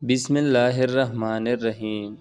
بسم اللہ الرحمن الرحیم۔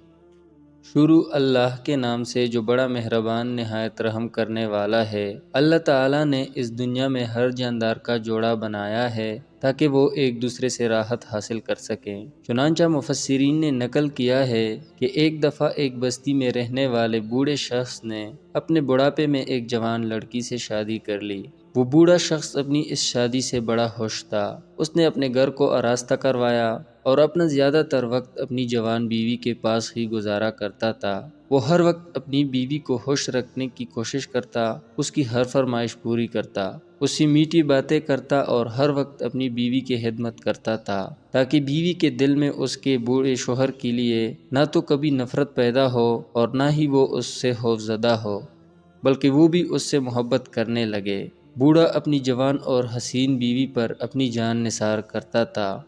شروع اللہ کے نام سے جو بڑا مہربان نہایت رحم کرنے والا ہے۔ اللہ تعالیٰ نے اس دنیا میں ہر جاندار کا جوڑا بنایا ہے تاکہ وہ ایک دوسرے سے راحت حاصل کر سکیں۔ چنانچہ مفسرین نے نقل کیا ہے کہ ایک دفعہ ایک بستی میں رہنے والے بوڑھے شخص نے اپنے بڑھاپے میں ایک جوان لڑکی سے شادی کر لی۔ وہ بوڑھا شخص اپنی اس شادی سے بڑا خوش تھا۔ اس نے اپنے گھر کو آراستہ کروایا اور اپنا زیادہ تر وقت اپنی جوان بیوی کے پاس ہی گزارا کرتا تھا۔ وہ ہر وقت اپنی بیوی کو خوش رکھنے کی کوشش کرتا، اس کی ہر فرمائش پوری کرتا، اس سے میٹھی باتیں کرتا اور ہر وقت اپنی بیوی کی خدمت کرتا تھا تاکہ بیوی کے دل میں اس کے بوڑھے شوہر کے لیے نہ تو کبھی نفرت پیدا ہو اور نہ ہی وہ اس سے خوفزدہ ہو، بلکہ وہ بھی اس سے محبت کرنے لگے۔ بوڑھا اپنی جوان اور حسین بیوی پر اپنی جان نثار کرتا تھا۔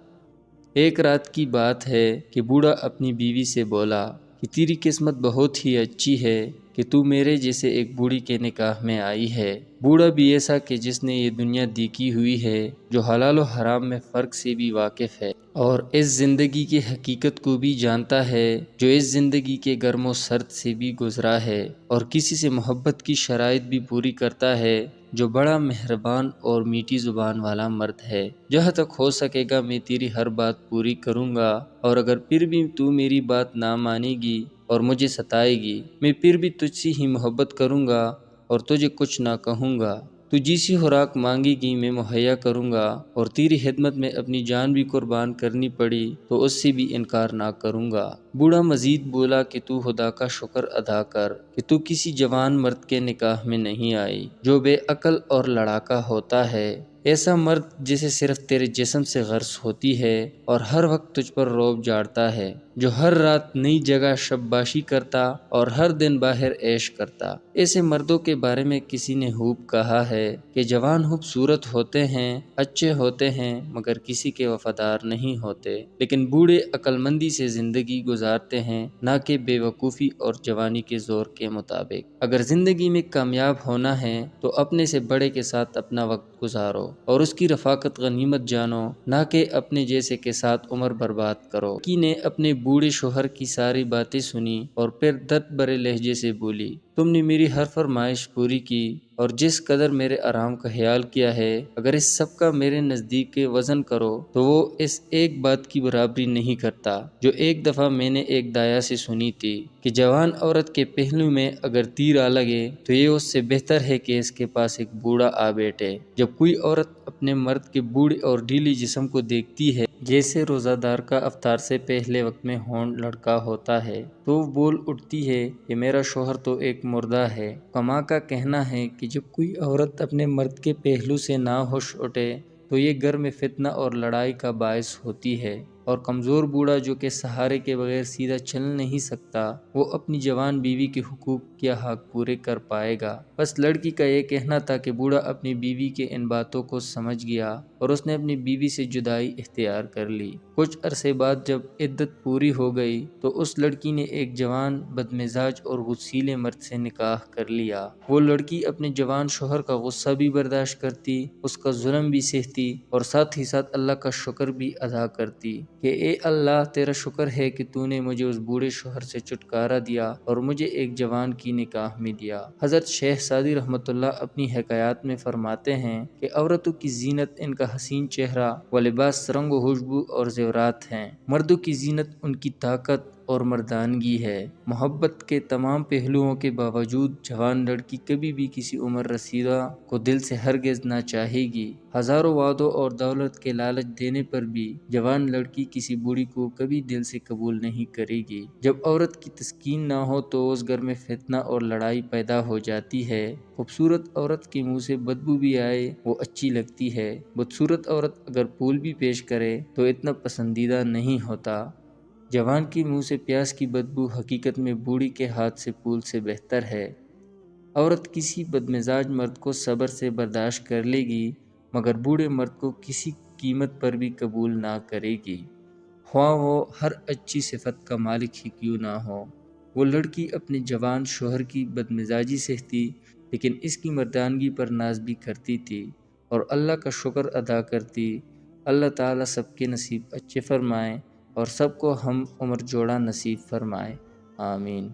ایک رات کی بات ہے کہ بوڑھا اپنی بیوی سے بولا کہ تیری قسمت بہت ہی اچھی ہے کہ تو میرے جیسے ایک بوڑھی کے نکاح میں آئی ہے۔ بوڑھا بھی ایسا کہ جس نے یہ دنیا دیکھی ہوئی ہے، جو حلال و حرام میں فرق سے بھی واقف ہے اور اس زندگی کی حقیقت کو بھی جانتا ہے، جو اس زندگی کے گرم و سرد سے بھی گزرا ہے اور کسی سے محبت کی شرائط بھی پوری کرتا ہے، جو بڑا مہربان اور میٹھی زبان والا مرد ہے۔ جہاں تک ہو سکے گا میں تیری ہر بات پوری کروں گا، اور اگر پھر بھی تو میری بات نہ مانے گی اور مجھے ستائے گی، میں پھر بھی تجھ سے ہی محبت کروں گا اور تجھے کچھ نہ کہوں گا۔ تو جیسی خوراک مانگے گی میں مہیا کروں گا، اور تیری خدمت میں اپنی جان بھی قربان کرنی پڑی تو اس سے بھی انکار نہ کروں گا۔ بوڑھا مزید بولا کہ تو خدا کا شکر ادا کر کہ تو کسی جوان مرد کے نکاح میں نہیں آئی جو بے عقل اور لڑاکا ہوتا ہے، ایسا مرد جسے صرف تیرے جسم سے غرض ہوتی ہے اور ہر وقت تجھ پر رعب جھاڑتا ہے، جو ہر رات نئی جگہ شب باشی کرتا اور ہر دن باہر عیش کرتا۔ ایسے مردوں کے بارے میں کسی نے خوب کہا ہے کہ جوان خوبصورت ہوتے ہیں، اچھے ہوتے ہیں، مگر کسی کے وفادار نہیں ہوتے، لیکن بوڑھے عقل مندی سے زندگی گزارتے ہیں، نہ کہ بے وقوفی اور جوانی کے زور کے مطابق۔ اگر زندگی میں کامیاب ہونا ہے تو اپنے سے بڑے کے ساتھ اپنا وقت گزارو اور اس کی رفاقت غنیمت جانو، نہ کہ اپنے جیسے کے ساتھ عمر برباد کرو۔ کی نے اپنے بوڑھے شوہر کی ساری باتیں سنی اور پھر درد بھرے لہجے سے بولی، تم نے میری ہر فرمائش پوری کی اور جس قدر میرے آرام کا خیال کیا ہے، اگر اس سب کا میرے نزدیک کے وزن کرو تو وہ اس ایک بات کی برابری نہیں کرتا جو ایک دفعہ میں نے ایک دایا سے سنی تھی کہ جوان عورت کے پہلو میں اگر تیر آ لگے تو یہ اس سے بہتر ہے کہ اس کے پاس ایک بوڑھا آ بیٹھے۔ جب کوئی عورت اپنے مرد کے بوڑھے اور ڈھیلی جسم کو دیکھتی ہے، جیسے روزہ دار کا افطار سے پہلے وقت میں ہونٹ لڑکا ہوتا ہے، تو وہ بول اٹھتی ہے کہ میرا شوہر تو ایک مردہ ہے۔ کما کا کہنا ہے کہ جب کوئی عورت اپنے مرد کے پہلو سے نہ ہوش اٹھے تو یہ گھر میں فتنہ اور لڑائی کا باعث ہوتی ہے، اور کمزور بوڑھا جو کہ سہارے کے بغیر سیدھا چل نہیں سکتا، وہ اپنی جوان بیوی کے حقوق کیا حق پورے کر پائے گا۔ بس لڑکی کا یہ کہنا تھا کہ بوڑھا اپنی بیوی کے ان باتوں کو سمجھ گیا اور اس نے اپنی بیوی سے جدائی اختیار کر لی۔ کچھ عرصے بعد جب عدت پوری ہو گئی تو اس لڑکی نے ایک جوان بدمزاج اور غصیلے مرد سے نکاح کر لیا۔ وہ لڑکی اپنے جوان شوہر کا غصہ بھی برداشت کرتی، اس کا ظلم بھی سہتی اور ساتھ ہی ساتھ اللہ کا شکر بھی ادا کرتی کہ اے اللہ، تیرا شکر ہے کہ تو نے مجھے اس بوڑھے شوہر سے چھٹکارا دیا اور مجھے ایک جوان کی نکاح میں دیا۔ حضرت شیخ سعدی رحمۃ اللہ اپنی حکایات میں فرماتے ہیں کہ عورتوں کی زینت ان کا حسین چہرہ و لباس، رنگ و خوشبو اور زیورات ہیں، مردوں کی زینت ان کی طاقت اور مردانگی ہے۔ محبت کے تمام پہلوؤں کے باوجود جوان لڑکی کبھی بھی کسی عمر رسیدہ کو دل سے ہرگز نہ چاہے گی۔ ہزاروں وعدوں اور دولت کے لالچ دینے پر بھی جوان لڑکی کسی بوڑھی کو کبھی دل سے قبول نہیں کرے گی۔ جب عورت کی تسکین نہ ہو تو اس گھر میں فتنہ اور لڑائی پیدا ہو جاتی ہے۔ خوبصورت عورت کے منہ سے بدبو بھی آئے وہ اچھی لگتی ہے، بدصورت عورت اگر پھول بھی پیش کرے تو اتنا پسندیدہ نہیں ہوتا۔ جوان کے منہ سے پیاز کی بدبو حقیقت میں بوڑھی کے ہاتھ سے پھول سے بہتر ہے۔ عورت کسی بدمزاج مرد کو صبر سے برداشت کر لے گی، مگر بوڑھے مرد کو کسی قیمت پر بھی قبول نہ کرے گی، خواہ وہ ہر اچھی صفت کا مالک ہی کیوں نہ ہو۔ وہ لڑکی اپنے جوان شوہر کی بدمزاجی سہتی، لیکن اس کی مردانگی پر ناز بھی کرتی تھی اور اللہ کا شکر ادا کرتی۔ اللہ تعالیٰ سب کے نصیب اچھے فرمائے اور سب کو ہم عمر جوڑا نصیب فرمائے، آمین۔